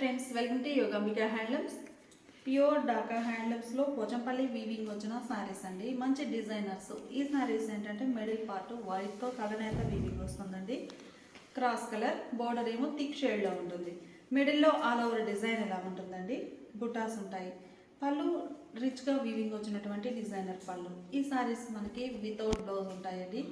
Friends, welcome to Yogambika handlooms. Pure Dhaka హ్యాండ్లూమ్స్లో Pochampally weaving వచ్చిన sarees అండి. మంచి డిజైనర్స్. ఈ శారీస్ ఏంటంటే మిడిల్ పార్ట్ వైట్తో కలనేత వీవింగ్ వస్తుందండి. క్రాస్ కలర్ బోర్డర్ ఏమో థిక్ షేడ్లో ఉంటుంది. మిడిల్లో ఆల్ ఓవర్ డిజైన్ ఎలా ఉంటుందండి. బుటాస్ ఉంటాయి. పళ్ళు రిచ్గా వీవింగ్ వచ్చినటువంటి డిజైనర్ పళ్ళు. ఈ శారీస్ మనకి వితౌట్ బ్లౌజ్ ఉంటాయండి.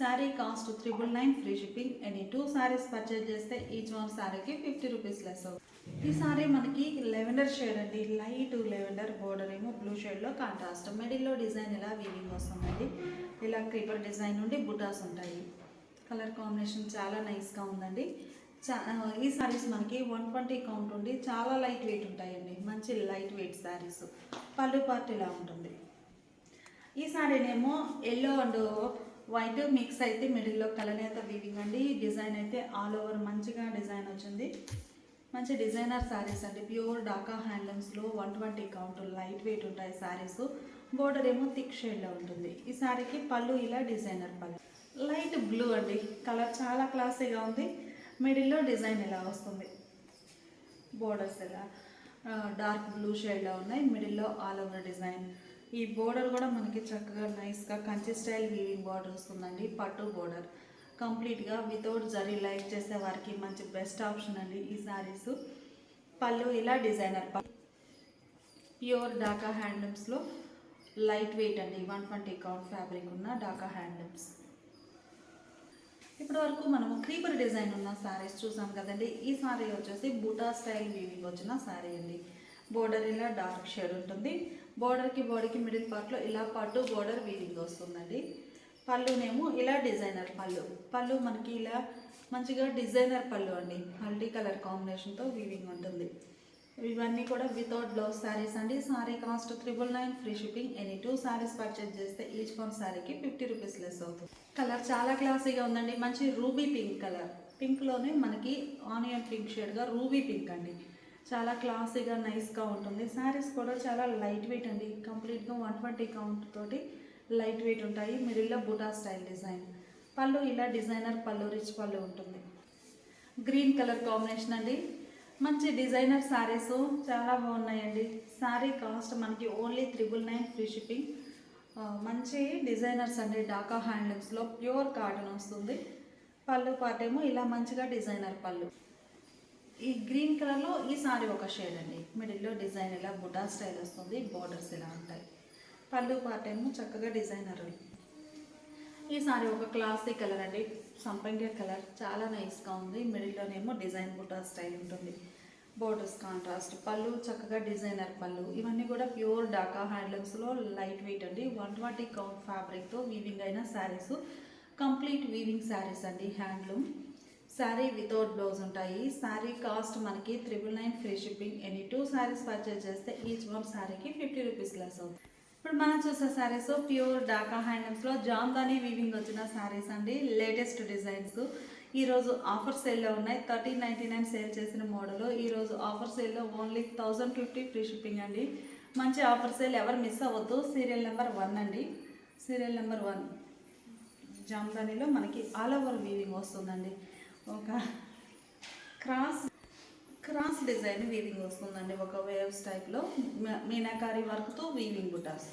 Sari cost 999 free shipping. Any 2 saris purchase చేస్తే ఈచ్ వన్ శారీకి 50 రూపీస్ లెస్ అవుతుంది. ఈ సారీ మనకి లెవెండర్ షేడ్ అండి. లైట్ లెవెండర్ బోర్డర్ ఏమో బ్లూ షేడ్లో కాంట్రాస్ట్. మిడిల్లో డిజైన్ ఇలా వీవింగ్ వస్తుందండి. ఇలా క్రీపర్ డిజైన్ నుండి బుటాస్ ఉంటాయి. కలర్ కాంబినేషన్ చాలా నైస్గా ఉందండి. ఈ సారీస్ మనకి 120 కౌంట్ ఉండి చాలా లైట్ వెయిట్ ఉంటాయండి. మంచి లైట్ వెయిట్ శారీస్. పళ్ళు పార్ట్ ఇలా ఉంటుంది. ఈ సారీనేమో ఎల్లో అండ్ వైట్ మిక్స్ అయితే మిడిల్లో కలనేత వీవింగ్ అండి. డిజైన్ అయితే ఆల్ ఓవర్ మంచిగా డిజైన్ వచ్చింది. మంచి డిజైనర్ శారీస్ అండి. ప్యూర్ డాకా హ్యాండ్లూమ్స్లో 120 కౌంట్ లైట్ వెయిట్ ఉంటాయి శారీస్. బోర్డర్ ఏమో థిక్ షేడ్లో ఉంటుంది. ఈ శారీకి పళ్ళు ఇలా డిజైనర్ పళ్ళు. లైట్ బ్లూ అండి. కలర్ చాలా క్లాసీగా ఉంది. మిడిల్లో డిజైన్ ఇలా వస్తుంది. బోర్డర్స్ ఇలా డార్క్ బ్లూ షేడ్లో ఉన్నాయి. మిడిల్లో ఆల్ ఓవర్ డిజైన్. ఈ బోర్డర్ కూడా మనకి చక్కగా నైస్గా కంచి స్టైల్ వీవింగ్ బోర్డర్ వస్తుందండి. పట్టు బోర్డర్ కంప్లీట్గా వితౌట్ జరీ లైక్ చేసే వారికి మంచి బెస్ట్ ఆప్షన్ అండి ఈ శారీస్. పళ్ళు ఇలా డిజైనర్ పళ్ళు. ప్యూర్ డాకా హ్యాండ్లూమ్స్లో లైట్ వెయిట్ అండి. 120 కౌంట్ ఫ్యాబ్రిక్ ఉన్న డాకా హ్యాండ్లూమ్స్. ఇప్పటి వరకు మనము క్రీపర్ డిజైన్ ఉన్న శారీస్ చూసాం కదండి. ఈ శారీ వచ్చేసి బూటా స్టైల్ వీవింగ్ వచ్చిన శారీ అండి. బోర్డర్ ఇలా డార్క్ షేడ్ ఉంటుంది. బోర్డర్కి బాడీకి మిడిల్ పార్ట్లో ఇలా పట్టు బోర్డర్ వీవింగ్ వస్తుందండి. పళ్ళునేమో ఇలా డిజైనర్ పళ్ళు. పళ్ళు మనకి ఇలా మంచిగా డిజైనర్ పళ్ళు అండి. మల్టీ కలర్ కాంబినేషన్తో వీవింగ్ ఉంటుంది. ఇవన్నీ కూడా వితౌట్ బ్లౌజ్ శారీస్ అండి. Sari cost 999 free shipping. Any 2 saris purchase చేస్తే ఈచ్ వన్ శారీకి 50 రూపీస్ లెస్ అవుతుంది. కలర్ చాలా క్లాసీగా ఉందండి. మంచి రూబీ పింక్ కలర్. పింక్లోనే మనకి ఆనియన్ పింక్ షేడ్గా రూబీ పింక్ అండి. చాలా క్లాసీగా నైస్గా ఉంటుంది. శారీస్ కూడా చాలా లైట్ వెయిట్ అండి. కంప్లీట్గా 120 కౌంట్ తోటి లైట్ వెయిట్ ఉంటాయి. మిడిల్లో బూటా స్టైల్ డిజైన్. పళ్ళు ఇలా డిజైనర్ పళ్ళు, రిచ్ పళ్ళు ఉంటుంది. గ్రీన్ కలర్ కాంబినేషన్ అండి. మంచి డిజైనర్ శారీస్ చాలా బాగున్నాయండి. శారీ కాస్ట్ మనకి ఓన్లీ 999 ఫ్రీ షిప్పింగ్. మంచి డిజైనర్స్ అండి. డాకా హ్యాండ్లూమ్స్లో ప్యూర్ కాటన్ వస్తుంది. పళ్ళు పార్ట్ ఏమో ఇలా మంచిగా డిజైనర్ పళ్ళు. ఈ గ్రీన్ కలర్లో ఈ శారీ ఒక షేడ్ అండి. మిడిల్లో డిజైన్ ఇలా బుటా స్టైల్ వస్తుంది. బోర్డర్స్ ఇలా ఉంటాయి. పళ్ళు పార్ట్ ఏమో చక్కగా డిజైనర్. ఈ సారీ ఒక క్లాసిక్ కలర్ అండి. సంపంగి కలర్ చాలా నైస్గా ఉంది. మిడిల్లోనేమో డిజైన్ బుటా స్టైల్ ఉంటుంది. Borders contrast. పళ్ళు చక్కగా డిజైనర్ పళ్ళు. ఇవన్నీ కూడా ప్యూర్ డాకా హ్యాండ్లూమ్స్లో లైట్ వెయిట్ అండి. 120 కౌంట్ ఫ్యాబ్రిక్తో వీవింగ్ అయిన శారీస్. కంప్లీట్ వీవింగ్ శారీస్ అండి. హ్యాండ్లూమ్ శారీ వితౌట్ బ్లౌజ్ ఉంటాయి. శారీ కాస్ట్ మనకి 999 free shipping. Any 2 saris purchase చేస్తే ఈచ్ వన్ శారీకి 50 రూపీస్ లెస్ అవుతుంది. ఇప్పుడు మనం చూసే శారీస్ ప్యూర్ డాకా హ్యాండ్లూమ్స్లో జామ్దానీ వీవింగ్ వచ్చిన శారీస్ అండి. Latest designs. ఈరోజు ఆఫర్ సేల్లో ఉన్నాయి. 1399 సేల్ చేసిన మోడల్. ఈరోజు ఆఫర్ సేల్లో ఓన్లీ 1050 ఫ్రీ షిప్పింగ్ అండి. మంచి ఆఫర్ సేల్ ఎవరు మిస్ అవ్వద్దు. సీరియల్ నెంబర్ 1 అండి. సీరియల్ నెంబర్ 1 జామ్దానీలో మనకి ఆల్ ఓవర్ వీవింగ్ వస్తుందండి. ఒక క్రాస్ డిజైన్ వీవింగ్ వస్తుందండి. ఒక వేవ్స్ టైప్లో మీనాకారి వర్క్తో వీవింగ్ బుటాస్.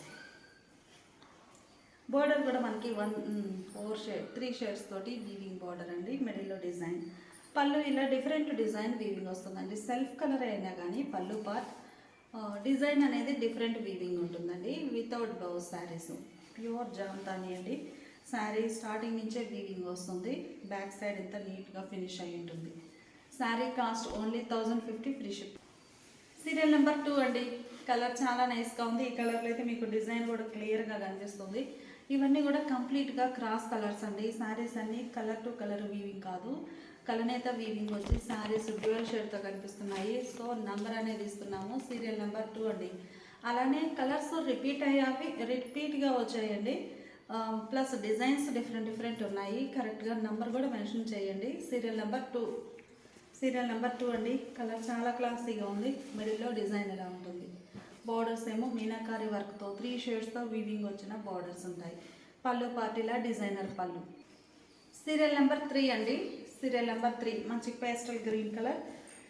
బోర్డర్ కూడా మనకి 3 షేడ్స్ తోటి వీవింగ్ బోర్డర్ అండి. మిడిల్లో డిజైన్. పళ్ళు ఇలా డిఫరెంట్ డిజైన్ వీవింగ్ వస్తుందండి. సెల్ఫ్ కలర్ అయినా కానీ పళ్ళు పార్ట్ డిజైన్ అనేది డిఫరెంట్ వీవింగ్ ఉంటుందండి. Without blouse saris. Pure Jamdani అండి. శారీ స్టార్టింగ్ నుంచే వీవింగ్ వస్తుంది. బ్యాక్ సైడ్ ఎంత నీట్గా ఫినిష్ అయి ఉంటుంది. Sari cost only 1050 free ship. Serial number 2 అండి. కలర్ చాలా నైస్గా ఉంది. ఈ కలర్లో అయితే మీకు డిజైన్ కూడా క్లియర్గా కనిపిస్తుంది. ఇవన్నీ కూడా కంప్లీట్గా క్రాస్ కలర్స్ అండి. శారీస్ అన్నీ కలర్ టు కలర్ వీవింగ్ కాదు. కలనేత వీవింగ్ వచ్చి శారీస్ డ్యూయల్ షేడ్తో కనిపిస్తున్నాయి. సో నెంబర్ అనేది ఇస్తున్నాము. సీరియల్ నెంబర్ 2 అండి. అలానే కలర్స్ రిపీట్గా వచ్చాయండి. ప్లస్ డిజైన్స్ డిఫరెంట్ ఉన్నాయి. కరెక్ట్గా నెంబర్ కూడా మెన్షన్ చేయండి. Serial number 2. సీరియల్ నెంబర్ 2 అండి. కలర్ చాలా క్లాసీగా ఉంది. మిడిల్లో డిజైన్ ఎలా ఉంటుంది. బోర్డర్స్ ఏమో మీనాకారి వర్క్తో 3 షేడ్స్తో వీవింగ్ వచ్చిన బోర్డర్స్ ఉంటాయి. పళ్ళు పార్టీలా డిజైనర్ పళ్ళు. సీరియల్ నెంబర్ 3 అండి. సీరియల్ నెంబర్ 3 మంచి పేస్టల్ గ్రీన్ కలర్.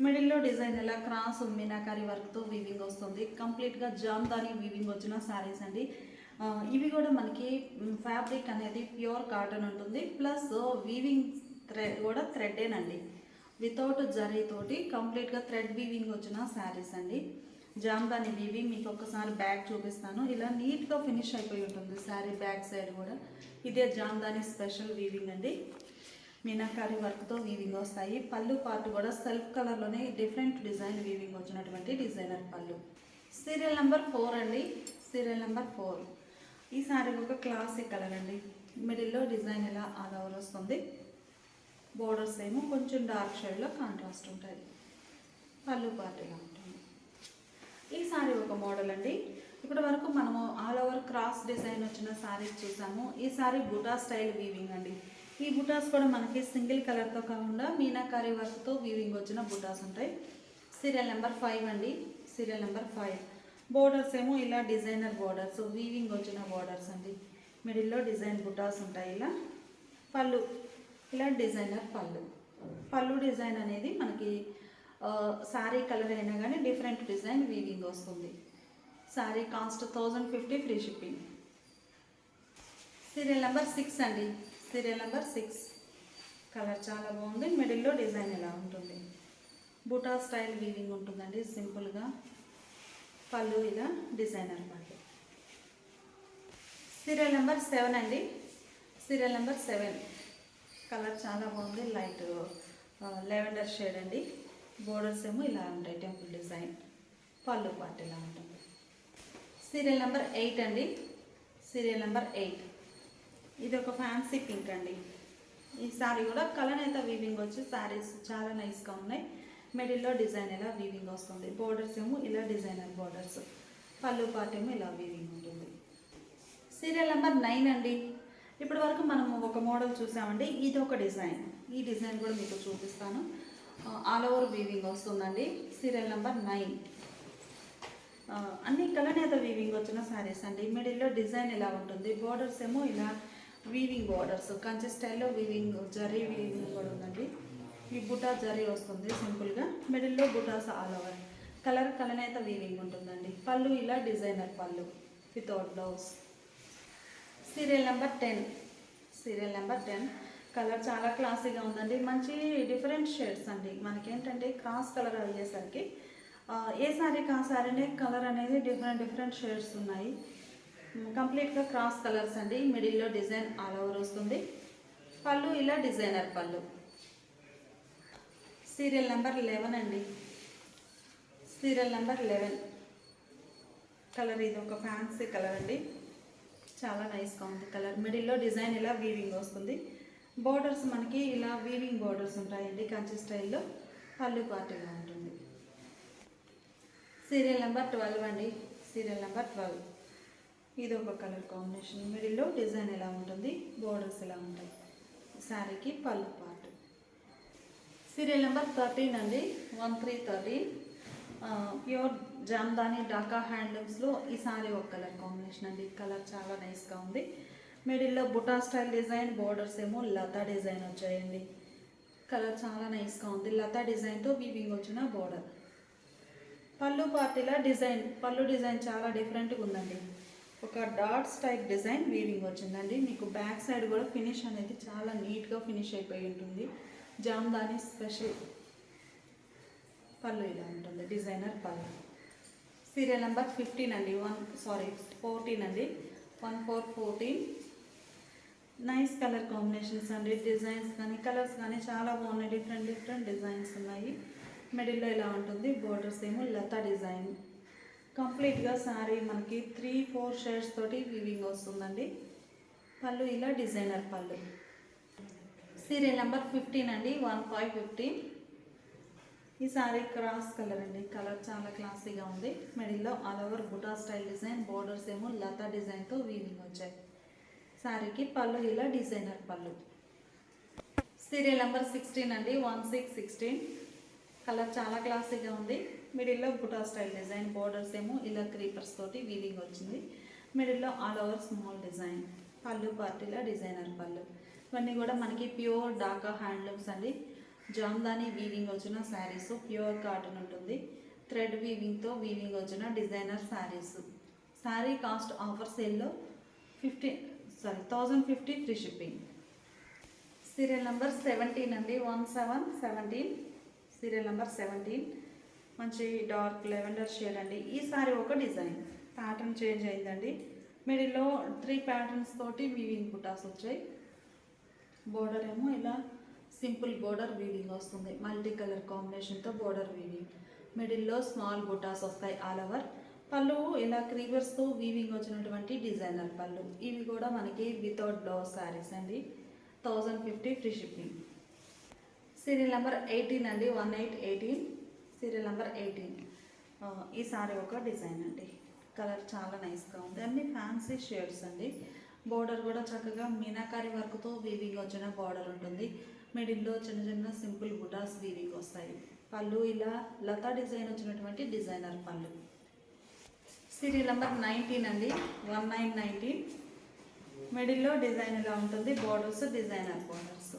మిడిల్లో డిజైన్ ఇలా క్రాస్ మీనాకారి వర్క్తో వీవింగ్ వస్తుంది. కంప్లీట్గా జామ్దాని వీవింగ్ వచ్చిన శారీస్ అండి. ఇవి కూడా మనకి ఫ్యాబ్రిక్ అనేది ప్యూర్ కాటన్ ఉంటుంది. ప్లస్ వీవింగ్ థ్రెడ్ కూడా థ్రెడ్డేనండి, వితౌట్ జరీతోటి కంప్లీట్గా థ్రెడ్ వీవింగ్ వచ్చిన శారీస్ అండి. జామ్దాని వీవింగ్ మీకు ఒక్కసారి బ్యాక్ చూపిస్తాను. ఇలా నీట్గా ఫినిష్ అయిపోయి ఉంటుంది శారీ బ్యాక్ సైడ్ కూడా. ఇదే జామ్దాని స్పెషల్ వీవింగ్ అండి. మీనాకారి వర్క్తో వీవింగ్ వస్తాయి. పళ్ళు పార్ట్ కూడా సెల్ఫ్ కలర్లోనే డిఫరెంట్ డిజైన్ వీవింగ్ వచ్చినటువంటి డిజైనర్ పళ్ళు. సీరియల్ నెంబర్ 4 అండి. Serial number 4. ఈ శారీ ఒక క్లాసిక్ కలర్ అండి. మిడిల్లో డిజైన్ ఇలా ఆల్ ఓవర్ వస్తుంది. బోర్డర్స్ ఏమో కొంచెం డార్క్ షేడ్లో కాంట్రాస్ట్ ఉంటాయి. పళ్ళు పార్ట్ ఇలా ఉంటుంది. ఈ శారీ ఒక మోడల్ అండి. ఇప్పటి వరకు మనము ఆల్ ఓవర్ క్రాస్ డిజైన్ వచ్చిన శారీస్ చూసాము. ఈ శారీ బుటా స్టైల్ వీవింగ్ అండి. ఈ బుటాస్ కూడా మనకి సింగిల్ కలర్తో కాకుండా మీనాకారి వర్క్తో వీవింగ్ వచ్చిన బుటాస్ ఉంటాయి. సీరియల్ నెంబర్ 5 అండి. Serial number 5. బోర్డర్స్ ఏమో ఇలా డిజైనర్ బోర్డర్స్ వీవింగ్ వచ్చిన బోర్డర్స్ అండి. మిడిల్లో డిజైన్ బుటాస్ ఉంటాయి. ఇలా పళ్ళు ఇలా డిజైనర్ పళ్ళు. పళ్ళు డిజైన్ అనేది మనకి శారీ కలర్ అయినా కానీ డిఫరెంట్ డిజైన్ వీవింగ్ వస్తుంది. Sari cost 1050 free shipping. Serial number 6 అండి. Serial number 6. కలర్ చాలా బాగుంది. మిడిల్లో డిజైన్ ఇలా ఉంటుంది. బుటా స్టైల్ వీవింగ్ ఉంటుందండి సింపుల్గా. పళ్ళు ఇలా డిజైనర్ పళ్ళు. సీరియల్ నెంబర్ 7 అండి. Serial number 7. కలర్ చాలా బాగుంది. లైట్ లెవెండర్ షేడ్ అండి. బోర్డర్స్ ఏమో ఇలా ఉంటాయి టెంపుల్ డిజైన్. పళ్ళు పార్ట్ ఇలా ఉంటుంది. సీరియల్ నెంబర్ 8 అండి. Serial number 8. ఇది ఒక ఫ్యాన్సీ పింక్ అండి. ఈ శారీ కూడా కలనేత వీవింగ్ వచ్చి శారీస్ చాలా నైస్గా ఉన్నాయి. మిడిల్లో డిజైన్ ఇలా వీవింగ్ వస్తుంది. బోర్డర్స్ ఏమో ఇలా డిజైనర్ బోర్డర్స్. పళ్ళు పార్ట్ ఏమో ఇలా వీవింగ్ ఉంటుంది. సీరియల్ నెంబర్ 9 అండి. ఇప్పటి వరకు మనము ఒక మోడల్ చూసామండి. ఇది ఒక డిజైన్. ఈ డిజైన్ కూడా మీకు చూపిస్తాను. ఆల్ ఓవర్ వీవింగ్ వస్తుందండి. Serial number 9. అన్ని కలనేత వీవింగ్ వచ్చిన శారీస్ అండి. మిడిల్లో డిజైన్ ఇలా ఉంటుంది. బోర్డర్స్ ఏమో ఇలా వీవింగ్ బోర్డర్స్ కంచి స్టైల్లో వీవింగ్ జరీ వీవింగ్ కూడా ఉందండి. ఈ బుటా జరీ వస్తుంది సింపుల్గా. మిడిల్లో బుటాస్ ఆల్ ఓవర్. కలనేత వీవింగ్ ఉంటుందండి. పళ్ళు ఇలా డిజైనర్ పళ్ళు without blouse. Serial number 10. Serial number 10. Colour చాలా క్లాసీగా ఉందండి. మంచి డిఫరెంట్ షేడ్స్ అండి. మనకేంటంటే క్రాస్ కలర్ అయ్యేసరికి ఏ శారీకి ఆ శారీనే కలర్ అనేది డిఫరెంట్ షేడ్స్ ఉన్నాయి. కంప్లీట్గా క్రాస్ కలర్స్ అండి. మిడిల్లో డిజైన్ ఆల్ ఓవర్ వస్తుంది. పళ్ళు ఇలా డిజైనర్ పళ్ళు. సీరియల్ నెంబర్ 11 అండి. Serial number 11. కలర్ ఇది ఒక ఫ్యాన్సీ కలర్ అండి. చాలా నైస్గా ఉంది కలర్. మిడిల్లో డిజైన్ ఇలా వీవింగ్ వస్తుంది. బోర్డర్స్ మనకి ఇలా వీవింగ్ బోర్డర్స్ ఉంటాయండి కంచి స్టైల్లో. పళ్ళు పార్ట్ ఇలా ఉంటుంది. సీరియల్ నెంబర్ 12 అండి. Serial number 12. ఇది ఒక కలర్ కాంబినేషన్. మిడిల్లో డిజైన్ ఇలా ఉంటుంది. బోర్డర్స్ ఇలా ఉంటాయి. శారీకి పళ్ళు పార్ట్. సీరియల్ నెంబర్ 13 అండి. 1313. ప్యూర్ జామ్దాని ఢాకా హ్యాండ్లూమ్స్లో ఈ శారీ ఒక కలర్ కాంబినేషన్ అండి. కలర్ చాలా నైస్గా ఉంది. మిడిల్లో బుటా స్టైల్ డిజైన్. బోర్డర్స్ ఏమో లతా డిజైన్ వచ్చాయండి. కలర్ చాలా నైస్గా ఉంది. లతా డిజైన్తో వీవింగ్ వచ్చిన బోర్డర్. పళ్ళు పార్టీలా డిజైన్. పళ్ళు డిజైన్ చాలా డిఫరెంట్గా ఉందండి. ఒక డాట్స్ టైప్ డిజైన్ వీవింగ్ వచ్చిందండి. మీకు బ్యాక్ సైడ్ కూడా ఫినిష్ అనేది చాలా నీట్గా ఫినిష్ అయిపోయి ఉంటుంది. జామ్దాని స్పెషల్. పళ్ళు ఇలా ఉంటుంది డిజైనర్ పళ్ళు. సీరియల్ నెంబర్ 15 అండి. 14 అండి. 1414. నైస్ కలర్ కాంబినేషన్స్ అండి. డిజైన్స్ కానీ కలర్స్ కానీ చాలా బాగున్నాయి. డిఫరెంట్ డిజైన్స్ ఉన్నాయి. మిడిల్లో ఇలా ఉంటుంది. బోర్డర్స్ ఏమో లతా డిజైన్. కంప్లీట్గా శారీ మనకి 3-4 షేడ్స్ తోటి వీవింగ్ వస్తుందండి. పళ్ళు ఇలా డిజైనర్ పళ్ళు. సీరియల్ నెంబర్ 15 అండి. 1515. ఈ శారీ క్రాస్ కలర్ అండి. కలర్ చాలా క్లాసీగా ఉంది. మిడిల్లో ఆల్ ఓవర్ బుటా స్టైల్ డిజైన్. బోర్డర్స్ ఏమో లతా డిజైన్తో వీవింగ్ వచ్చాయి. శారీకి పళ్ళు ఇలా డిజైనర్ పళ్ళు. సీరియల్ నెంబర్ 16 అండి. 1616. కలర్ చాలా క్లాసీగా ఉంది. మిడిల్లో బుటా స్టైల్ డిజైన్. బోర్డర్స్ ఏమో ఇలా క్రీపర్స్ తోటి వీవింగ్ వచ్చింది. మిడిల్లో ఆల్ ఓవర్ స్మాల్ డిజైన్. పళ్ళు పార్టీలో డిజైనర్ పళ్ళు. ఇవన్నీ కూడా మనకి ప్యూర్ ఢాకా హ్యాండ్లూమ్స్ అండి. జామ్దాని వీవింగ్ వచ్చిన శారీస్, ప్యూర్ కాటన్ ఉంటుంది. థ్రెడ్ వీవింగ్తో వీవింగ్ వచ్చిన designer saris. Sari cost offer సేల్లో 1050 ఫ్రీ షిప్పింగ్. సీరియల్ నెంబర్ 17 అండి, 1717. Serial number 17. మంచి డార్క్ లెవెండర్ షేడ్ అండి. ఈ సారీ ఒక డిజైన్ ప్యాటర్న్ చేంజ్ అయిందండి. మిడిల్లో 3 ప్యాటర్న్స్ తోటి వీవింగ్ బుటాస్ వచ్చాయి. బోర్డర్ ఏమో ఇలా సింపుల్ బోర్డర్ వీవింగ్ వస్తుంది. మల్టీ కలర్ కాంబినేషన్తో బోర్డర్ వీవింగ్. మిడిల్లో స్మాల్ బుటాస్ వస్తాయి ఆల్ ఓవర్. పళ్ళు ఇలా క్రీపర్స్తో వీవింగ్ వచ్చినటువంటి డిజైనర్ పళ్ళు. ఇవి కూడా మనకి వితౌట్ బ్లౌజ్ శారీస్ అండి. 1050 ఫ్రీ షిప్పింగ్. సీరియల్ నెంబర్ 18 అండి, 1818. Serial number 18. ఈ సారీ ఒక డిజైన్ అండి. కలర్ చాలా నైస్గా ఉంది. అన్ని ఫ్యాన్సీ షేడ్స్ అండి. బోర్డర్ కూడా చక్కగా మీనాకారి వర్క్తో వీవింగ్ వచ్చిన బోర్డర్ ఉంటుంది. మిడిల్లో చిన్న చిన్న సింపుల్ బుటాస్ వీవింగ్ వస్తాయి. పళ్ళు ఇలా లతా డిజైన్ వచ్చినటువంటి డిజైనర్ పళ్ళు. సీరియల్ నెంబర్ 19 అండి, 1919. మిడిల్లో డిజైన్ ఇలా ఉంటుంది. Borders designer borders.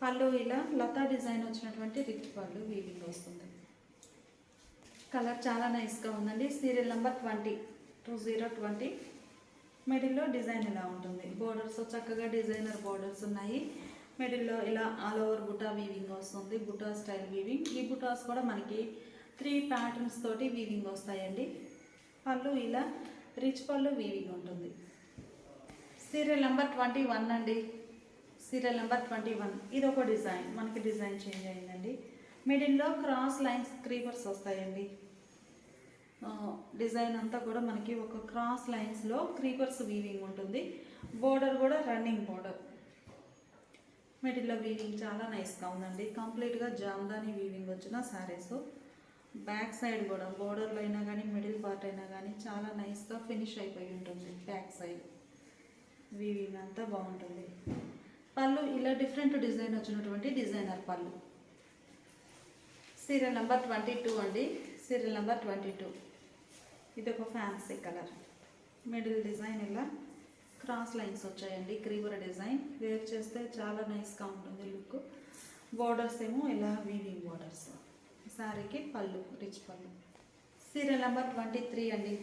పళ్ళు ఇలా లతా డిజైన్ వచ్చినటువంటి రిచ్ పళ్ళు వీవింగ్ వస్తుంది. కలర్ చాలా నైస్గా ఉందండి. Serial number 20. మిడిల్లో డిజైన్ ఇలా ఉంటుంది. బోర్డర్స్ చక్కగా డిజైనర్ బోర్డర్స్ ఉన్నాయి. మిడిల్లో ఇలా ఆల్ ఓవర్ బుటా వీవింగ్ వస్తుంది. బుటా స్టైల్ వీవింగ్. ఈ బుటాస్ కూడా మనకి 3 ప్యాటర్న్స్ తోటి వీవింగ్ వస్తాయండి. పళ్ళు ఇలా రిచ్ పళ్ళు వీవింగ్ ఉంటుంది. సీరియల్ నెంబర్ 21 అండి. Serial number 21. ఇది ఒక డిజైన్. మనకి డిజైన్ చేంజ్ అయిందండి. మిడిల్లో క్రాస్ లైన్స్ క్రీపర్స్ వస్తాయండి. డిజైన్ అంతా కూడా మనకి ఒక క్రాస్ లైన్స్లో క్రీపర్స్ వీవింగ్ ఉంటుంది. బోర్డర్ కూడా రన్నింగ్ బోర్డర్. మిడిల్లో వీవింగ్ చాలా నైస్గా ఉందండి. కంప్లీట్గా జామ్దాని వీవింగ్ వచ్చిన శారీస్. బ్యాక్ సైడ్ కూడా బోర్డర్లో అయినా కానీ మిడిల్ పార్ట్ అయినా కానీ చాలా నైస్గా ఫినిష్ అయిపోయి ఉంటుంది. బ్యాక్ సైడ్ వీవింగ్ అంతా బాగుంటుంది. పళ్ళు ఇలా డిఫరెంట్ డిజైన్ వచ్చినటువంటి డిజైనర్ పళ్ళు. సీరియల్ నెంబర్ 22 అండి. Serial number 22. ఇది ఒక ఫ్యాన్సీ కలర్. మిడిల్ డిజైన్ ఇలా క్రాస్ లైన్స్ వచ్చాయండి. Creeper design. వేర్ చేస్తే చాలా నైస్గా ఉంటుంది లుక్. బోర్డర్స్ ఏమో ఇలా వీవింగ్ బోర్డర్స్. శారీకి పళ్ళు రిచ్ పళ్ళు. సీరియల్ నెంబర్ 23 అండి,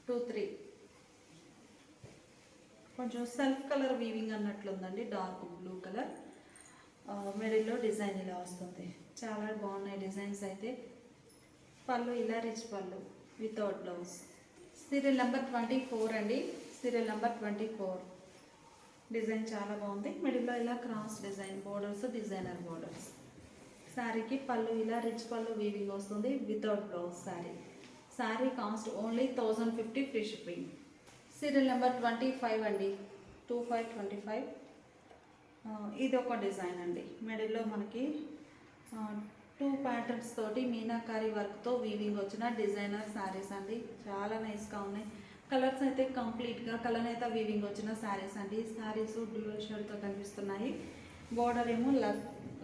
23. కొంచెం సెల్ఫ్ కలర్ వీవింగ్ అన్నట్లుందండి. Dark blue colour. మిడిల్లో డిజైన్ ఇలా వస్తుంది. చాలా బాగున్నాయి డిజైన్స్ అయితే. పళ్ళు ఇలా రిచ్ పళ్ళు వితౌట్ బ్లౌజ్. సీరియల్ నెంబర్ 24 అండి. Serial number 24. డిజైన్ చాలా బాగుంది. మిడిల్లో ఇలా cross design borders designer borders. శారీకి పళ్ళు ఇలా రిచ్ పళ్ళు వీవింగ్ వస్తుంది without blouse sari. Sari cost only 1050 free shipping. Serial number 25 అండి, 25. ఇది ఒక డిజైన్ అండి. మిడిల్లో మనకి 2 ప్యాటర్న్స్ తోటి మీనాకారి వర్క్తో వీవింగ్ వచ్చిన డిజైనర్ శారీస్ అండి. చాలా నైస్గా ఉన్నాయి. కలర్స్ అయితే కంప్లీట్గా కలనేత వీవింగ్ వచ్చిన శారీస్ అండి. శారీస్ డ్యూయల్ షేడ్తో కనిపిస్తున్నాయి. బోర్డర్ ఏమో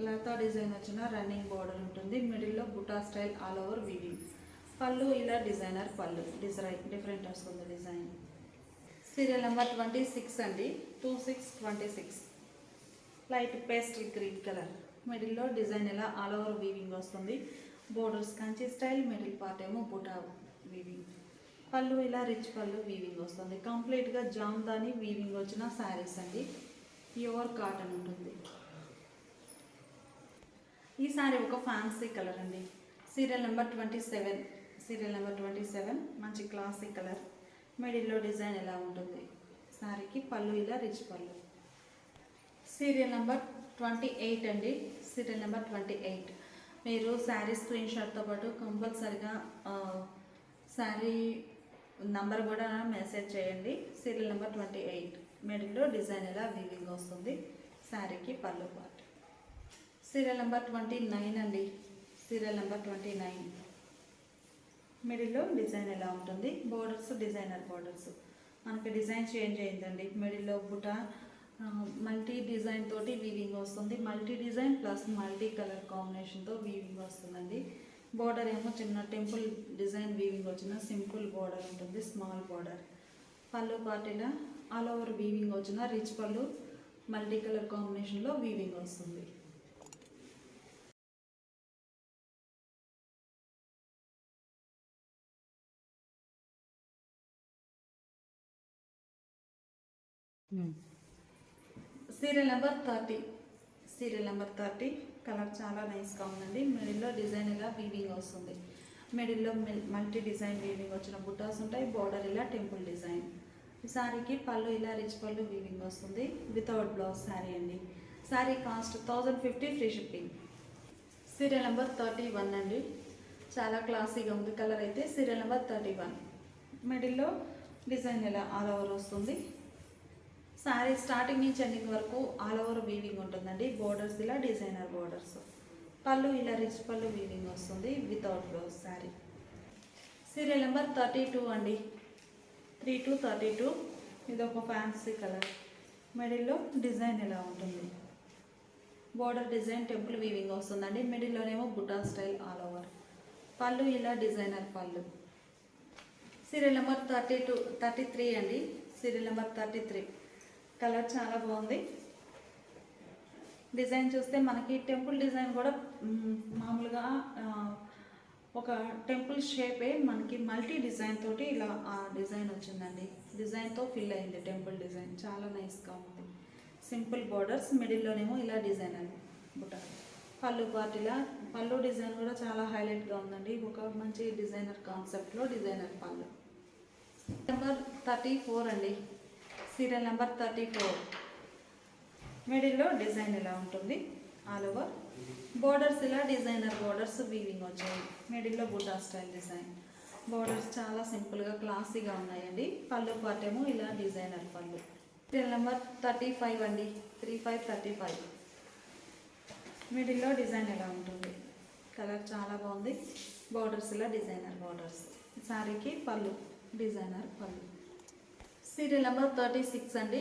లతా డిజైన్ వచ్చిన రన్నింగ్ బోర్డర్ ఉంటుంది. మిడిల్లో బుటా స్టైల్ ఆల్ ఓవర్ వీవింగ్. పళ్ళు ఇలా డిజైనర్ పళ్ళు డిఫరెంట్ వస్తుంది డిజైన్. సీరియల్ నెంబర్ 26 అండి, 26. Light pastel green colour. మిడిల్లో డిజైన్ ఇలా ఆల్ ఓవర్ వీవింగ్ వస్తుంది. Borders Kanchi style. Middle part ఏమో బుటా వీవింగ్. పళ్ళు ఇలా రిచ్ పళ్ళు వీవింగ్ వస్తుంది. కంప్లీట్గా జామ్దాని వీవింగ్ వచ్చిన శారీస్ అండి. ప్యూర్ కాటన్ ఉంటుంది. ఈ శారీ ఒక ఫ్యాన్సీ కలర్ అండి. Serial number 27. Serial number 27. మంచి క్లాసిక్ కలర్. మిడిల్లో డిజైన్ ఎలా ఉంటుంది. శారీకి పళ్ళు ఇలా రిచ్ పళ్ళు. సీరియల్ నెంబర్ 28 అండి. Serial number 28. మీరు శారీ స్క్రీన్ షాట్తో పాటు కంపల్సరిగా శారీ నంబర్ కూడా మెసేజ్ చేయండి. Serial number 28. మిడిల్లో డిజైన్ ఎలా వీవింగ్ వస్తుంది. శారీకి పళ్ళు పార్ట్. సీరియల్ నెంబర్ 29 అండి. Serial number 29. మిడిల్లో డిజైన్ ఎలా ఉంటుంది. Borders designer borders. మనకి డిజైన్ చేంజ్ అయిందండి. మిడిల్లో బుటా మల్టీ డిజైన్ తోటి వీవింగ్ వస్తుంది. Multi design plus multi colour కాంబినేషన్తో వీవింగ్ వస్తుందండి. బోర్డర్ ఏమో చిన్న టెంపుల్ డిజైన్ వీవింగ్ వచ్చిన సింపుల్ బోర్డర్ ఉంటుంది. Small border. పళ్ళు పార్టీలా ఆల్ ఓవర్ వీవింగ్ వచ్చిన రిచ్ పళ్ళు మల్టీ కలర్ కాంబినేషన్లో వీవింగ్ వస్తుంది. Serial number 30. Serial number 30 colour చాలా నైస్గా ఉందండి. మిడిల్లో డిజైన్ ఇలా వీవింగ్ వస్తుంది. మిడిల్లో మల్టీ డిజైన్ వీవింగ్ వచ్చిన బుట్టాస్ ఉంటాయి. బోర్డర్ ఇలా టెంపుల్ డిజైన్. ఈ శారీకి పళ్ళు ఇలా రిచ్ పళ్ళు వీవింగ్ వస్తుంది. వితౌట్ బ్లౌజ్ శారీ అండి. Sari cost 1050 free shipping. Serial number 31 అండి. చాలా క్లాసీగా ఉంది కలర్ అయితే. Serial number 31. మిడిల్లో డిజైన్ ఇలా ఆల్ ఓవర్ వస్తుంది. శారీ స్టార్టింగ్ నుంచి ఎండింగ్ వరకు ఆల్ ఓవర్ వీవింగ్ ఉంటుందండి. బోర్డర్స్ ఇలా డిజైనర్ బోర్డర్స్. పళ్ళు ఇలా రిచ్ పళ్ళు వీవింగ్ వస్తుంది. Without blouse sari. Serial number 32 అండి. 32. ఇది ఒక ఫ్యాన్సీ కలర్. మిడిల్లో డిజైన్ ఇలా ఉంటుంది. బోర్డర్ డిజైన్ టెంపుల్ వీవింగ్ వస్తుందండి. మిడిల్లోనేమో బుటా స్టైల్ ఆల్ ఓవర్. పళ్ళు ఇలా డిజైనర్ పళ్ళు. సీరియల్ నెంబర్ 33 అండి. సీరియల్ నెంబర్ 33 కలర్ చాలా బాగుంది. డిజైన్ చూస్తే మనకి టెంపుల్ డిజైన్ కూడా మామూలుగా ఒక టెంపుల్ షేపే మనకి మల్టీ డిజైన్ తోటి ఇలా డిజైన్ వచ్చిందండి. డిజైన్తో ఫిల్ అయింది టెంపుల్ డిజైన్. చాలా నైస్గా ఉంది. Simple borders. మిడిల్లోనేమో ఇలా డిజైన్ అండి బుట్ట. పళ్ళు పార్టీలా పళ్ళు డిజైన్ కూడా చాలా హైలైట్గా ఉందండి. ఒక మంచి డిజైనర్ కాన్సెప్ట్లో డిజైనర్ పళ్ళు. నెంబర్ 34 అండి. Serial number 34. మిడిల్లో డిజైన్ ఇలా ఉంటుంది ఆల్ ఓవర్. బోర్డర్స్ ఇలా డిజైనర్ బోర్డర్స్ వీవింగ్ వచ్చాయి. మిడిల్లో బుటా స్టైల్ డిజైన్. బోర్డర్స్ చాలా సింపుల్గా క్లాసీగా ఉన్నాయండి. పళ్ళు పార్ట్ ఏమో ఇలా డిజైనర్ పళ్ళు. సీరియల్ నెంబర్ 35 అండి. 35. మిడిల్లో డిజైన్ ఎలా ఉంటుంది. కలర్ చాలా బాగుంది. బోర్డర్స్ ఇలా డిజైనర్ బోర్డర్స్. శారీకి పళ్ళు డిజైనర్ పళ్ళు. సీరియల్ నెంబర్ 36 అండి.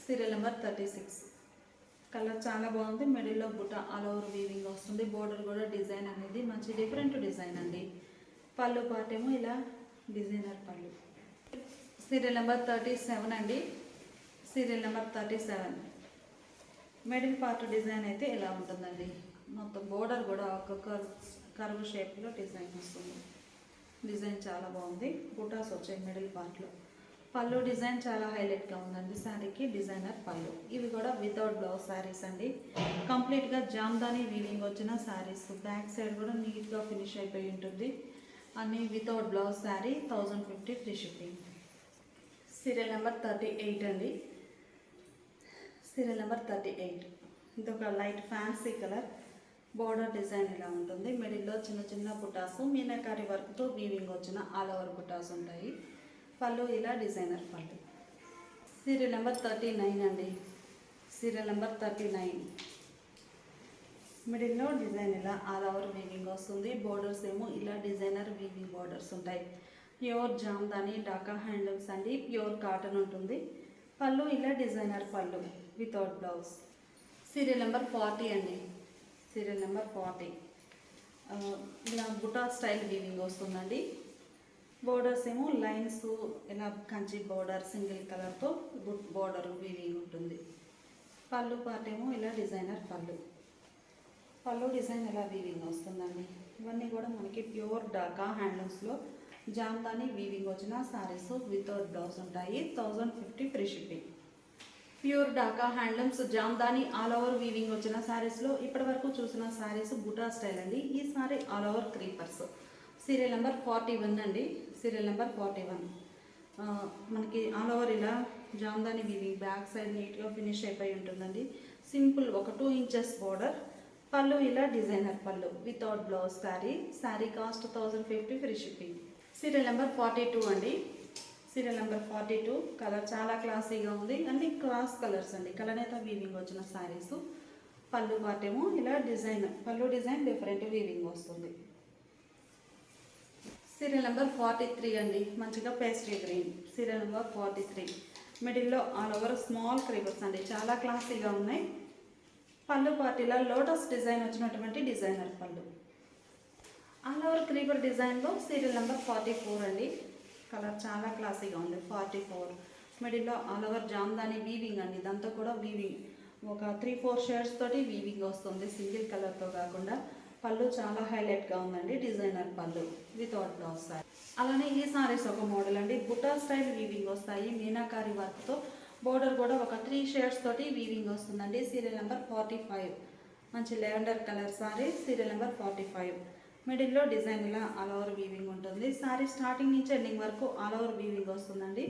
సీరియల్ నెంబర్ 36 కలర్ చాలా బాగుంది. మిడిల్లో బుట్ట ఆల్ ఓవర్ వీవింగ్ వస్తుంది. బోర్డర్ కూడా డిజైన్ అనేది మంచి డిఫరెంట్ డిజైన్ అండి. పళ్ళు పార్ట్ ఏమో ఇలా డిజైనర్ పళ్ళు. సీరియల్ నెంబర్ 37 అండి. Serial number 37 middle part design అయితే ఇలా ఉంటుందండి. మొత్తం బోర్డర్ కూడా ఒక కర్వ్ షేప్లో డిజైన్ వస్తుంది. డిజైన్ చాలా బాగుంది. బుటాస్ వచ్చాయి మిడిల్ పార్ట్లో. పళ్ళు డిజైన్ చాలా హైలైట్గా ఉందండి. శారీకి డిజైనర్ పళ్ళు. ఇవి కూడా వితౌట్ బ్లౌజ్ శారీస్ అండి. కంప్లీట్గా జామ్దాని వీవింగ్ వచ్చిన శారీస్. బ్యాక్ సైడ్ కూడా నీట్గా ఫినిష్ అయిపోయి ఉంటుంది. అన్నీ without blouse sari. 1050 free shipping. Serial number 38 అండి. సీరియల్ నెంబర్ 38 ఇది ఒక light fancy colour. Border design ఇలా ఉంటుంది. మిడిల్లో చిన్న చిన్న బుటాసు మీనాకారి వర్క్తో వీవింగ్ వచ్చిన ఆల్ ఓవర్ బుటాస్ ఉంటాయి. పళ్ళు ఇలా డిజైనర్ పళ్ళు. సీరియల్ నెంబర్ 39 అండి. సీరియల్ నెంబర్ 39 మిడిల్లో డిజైన్ ఇలా ఆల్ ఓవర్ వీవింగ్ వస్తుంది. బోర్డర్స్ ఏమో ఇలా డిజైనర్ వీవింగ్ బోర్డర్స్ ఉంటాయి. ప్యూర్ జామ్దాని డాకా హ్యాండిల్స్ అండి. ప్యూర్ కాటన్ ఉంటుంది. పళ్ళు ఇలా డిజైనర్ పళ్ళు వితౌట్ బ్లౌజ్. సీరియల్ నెంబర్ 40 అండి. సీరియల్ నెంబర్ 40 ఇలా బుటా స్టైల్ వీవింగ్ వస్తుందండి. బోర్డర్స్ ఏమో లైన్స్ ఇలా కంచి బోర్డర్ సింగిల్ కలర్తో బోర్డర్ వీవింగ్ ఉంటుంది. పళ్ళు పార్ట్ ఏమో ఇలా డిజైనర్ పళ్ళు. పళ్ళు డిజైన్ ఇలా వీవింగ్ వస్తుందండి. ఇవన్నీ కూడా మనకి ప్యూర్ డాకా హ్యాండ్లూమ్స్లో జామ్దాని వీవింగ్ వచ్చిన శారీస్ వితౌట్ బ్లౌజ్ ఉంటాయి. 1050 free shipping. Pure Dhaka handlooms Jamdani all over weaving వచ్చిన శారీస్లో ఇప్పటి వరకు చూసిన శారీస్ బుటా స్టైల్ అండి. ఈ sari all over creepers. Serial number 41 అండి. సీరియల్ నెంబర్ 41 మనకి ఆల్ ఓవర్ ఇలా జామ్దాని వీవింగ్ బ్యాక్ సైడ్ నీట్గా ఫినిష్ అయిపోయి ఉంటుందండి. సింపుల్ ఒక 2 ఇంచెస్ బోర్డర్. పళ్ళు ఇలా డిజైనర్ పళ్ళు without blouse sari. Sari cost 1050 free shipping. Serial number 42 అండి. సీరియల్ నెంబర్ 42 కలర్ చాలా క్లాసీగా ఉంది. అన్ని క్రాస్ కలర్స్ అండి. కలనేత వీవింగ్ వచ్చిన శారీస్. పళ్ళు పార్ట్ ఏమో ఇలా డిజైన్. పళ్ళు డిజైన్ డిఫరెంట్ వీవింగ్ వస్తుంది. సీరియల్ నెంబర్ 43 అండి. మంచిగా పేస్ట్రీ గ్రీన్. సీరియల్ నెంబర్ 43 మిడిల్లో ఆల్ ఓవర్ స్మాల్ క్రీపర్స్ అండి. చాలా క్లాసీగా ఉన్నాయి. పళ్ళు పార్టీలో లోటస్ డిజైన్ వచ్చినటువంటి డిజైనర్ పళ్ళు. ఆల్ ఓవర్ క్రీపర్ డిజైన్లో సీరియల్ నెంబర్ 44 అండి. కలర్ చాలా క్లాసీగా ఉంది. 44 మిడిల్లో ఆల్ ఓవర్ జామ్దాని వీవింగ్ అండి. ఇదంతా కూడా వీవింగ్ ఒక 3-4 షేడ్స్ తోటి వీవింగ్ వస్తుంది. సింగిల్ కలర్తో కాకుండా. పళ్ళు చాలా హైలైట్గా ఉందండి. డిజైనర్ పళ్ళు వితౌట్ బ్లౌజ్ శారీ. అలానే ఈ సారీస్ ఒక మోడల్ అండి. బుటా స్టైల్ వీవింగ్ వస్తాయి. మీనాకారి వర్క్తో బోర్డర్ కూడా ఒక 3 షేడ్స్ తోటి వీవింగ్ వస్తుందండి. సీరియల్ నెంబర్ 45, మంచి lavender colour sorry, serial number 45. మిడిల్లో డిజైన్ ఇలా ఆల్ ఓవర్ వీవింగ్ ఉంటుంది. సారీ స్టార్టింగ్ నుంచి ఎండింగ్ వరకు ఆల్ ఓవర్ వీవింగ్ వస్తుందండి.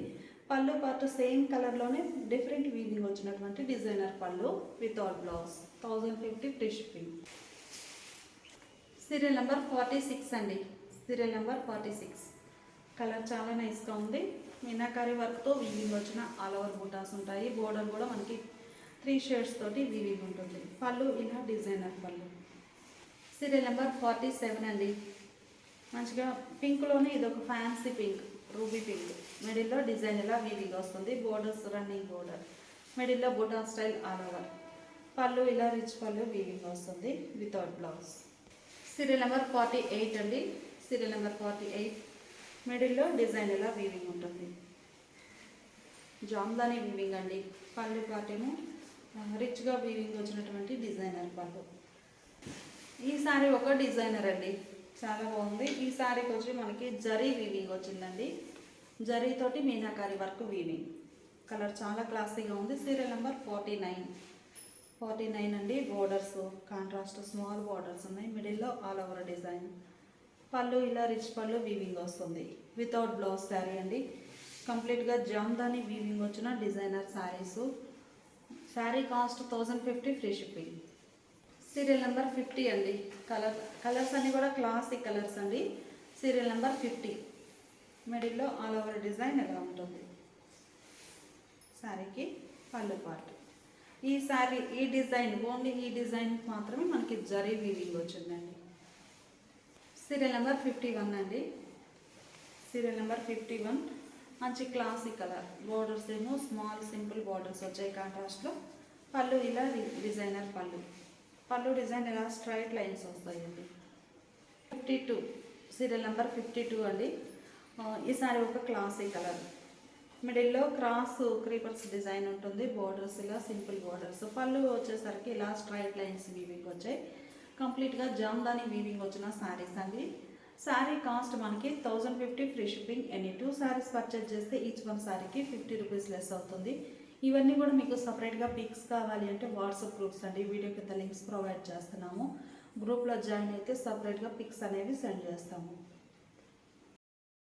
పళ్ళు పాటు సేమ్ కలర్లోనే డిఫరెంట్ వీవింగ్ వచ్చినటువంటి డిజైనర్ పళ్ళు without blouse. 1050 free shipping. Serial number 46 అండి. Serial number 46. కలర్ చాలా నైస్గా ఉంది. మీనాకారి వర్క్తో వీవింగ్ వచ్చిన ఆల్ ఓవర్ బూటాస్ ఉంటాయి. బోర్డర్ కూడా మనకి 3 షేడ్స్ తోటి వీవింగ్ ఉంటుంది. పళ్ళు ఇలా డిజైనర్ పళ్ళు. సీరియల్ నెంబర్ 47 అండి. మంచిగా పింక్లోనే ఇది ఒక ఫ్యాన్సీ పింక్, రూబీ పింక్. మిడిల్లో డిజైన్ ఇలా వీవింగ్ వస్తుంది. Borders running border. మిడిల్లో బూటా స్టైల్ ఆల్ ఓవర్. పళ్ళు ఇలా రిచ్ పళ్ళు వీవింగ్ వస్తుంది వితౌట్ బ్లౌజ్. సీరియల్ నెంబర్ 48 అండి. Serial number 48. మిడిల్లో డిజైన్ ఇలా వీవింగ్ ఉంటుంది. జామ్దాని వీవింగ్ అండి. పళ్ళు పాటేమో రిచ్గా వీవింగ్ వచ్చినటువంటి డిజైనర్ పళ్ళు. ఈ సారీ ఒక డిజైనర్ అండి, చాలా బాగుంది. ఈ సారీకి వచ్చి మనకి జరీ వీవింగ్ వచ్చిందండి. జరీతోటి మీనాకారి వర్క్ వీవింగ్. కలర్ చాలా క్లాసీగా ఉంది. సీరియల్ నెంబర్ 49 అండి. బోర్డర్స్ కాంట్రాస్ట్ స్మాల్ బోర్డర్స్ ఉన్నాయి. మిడిల్లో ఆల్ ఓవర్ డిజైన్. పళ్ళు ఇలా రిచ్ పళ్ళు వీవింగ్ వస్తుంది వితౌట్ బ్లౌజ్ శారీ అండి. కంప్లీట్గా జామ్దాని వీవింగ్ వచ్చిన designer saris. Sari cost 1050 free shipping. Serial number 50 అండి. కలర్స్ అన్నీ కూడా క్లాసిక్ కలర్స్ అండి. Serial number 50. మిడిల్లో ఆల్ ఓవర్ డిజైన్ ఎలా ఉంటుంది. శారీకి పళ్ళు పార్ట్. ఈ శారీ ఈ డిజైన్ ఓన్లీ ఈ డిజైన్ మాత్రమే మనకి జరీ వీవింగ్ వచ్చిందండి. సీరియల్ నెంబర్ 51 అండి. Serial number 51. మంచి క్లాసిక్ కలర్. బోర్డర్స్ ఏమో స్మాల్ సింపుల్ బోర్డర్స్ వచ్చాయి కాంట్రాస్ట్లో. పళ్ళు ఇలా డిజైనర్ పళ్ళు. పళ్ళు డిజైన్ ఇలా స్ట్రైట్ లైన్స్ వస్తాయండి. 52. సీరియల్ నెంబర్ 52 అండి. ఈ సారీ ఒక క్లాసిక్ కలర్. మిడిల్లో క్రాస్ క్రీపర్స్ డిజైన్ ఉంటుంది. బోర్డర్స్ ఇలా సింపుల్ బోర్డర్స్. పళ్ళు వచ్చేసరికి ఇలా స్ట్రైట్ లైన్స్ వీవింగ్ వచ్చాయి. కంప్లీట్గా జామ్దాని వీవింగ్ వచ్చిన శారీస్ అండి. శారీ కాస్ట్ మనకి 1050 free shipping. Any 2 saris purchase చేస్తే ఈచ్ వన్ శారీకి 50 రూపీస్ లెస్ అవుతుంది. ఇవన్నీ కూడా మీకు సపరేట్గా పిక్స్ కావాలి అంటే వాట్సాప్ గ్రూప్స్ అండి. వీడియో కింద లింక్స్ ప్రొవైడ్ చేస్తున్నాము. గ్రూప్లో జాయిన్ అయితే సపరేట్గా పిక్స్ అనేవి సెండ్ చేస్తాము.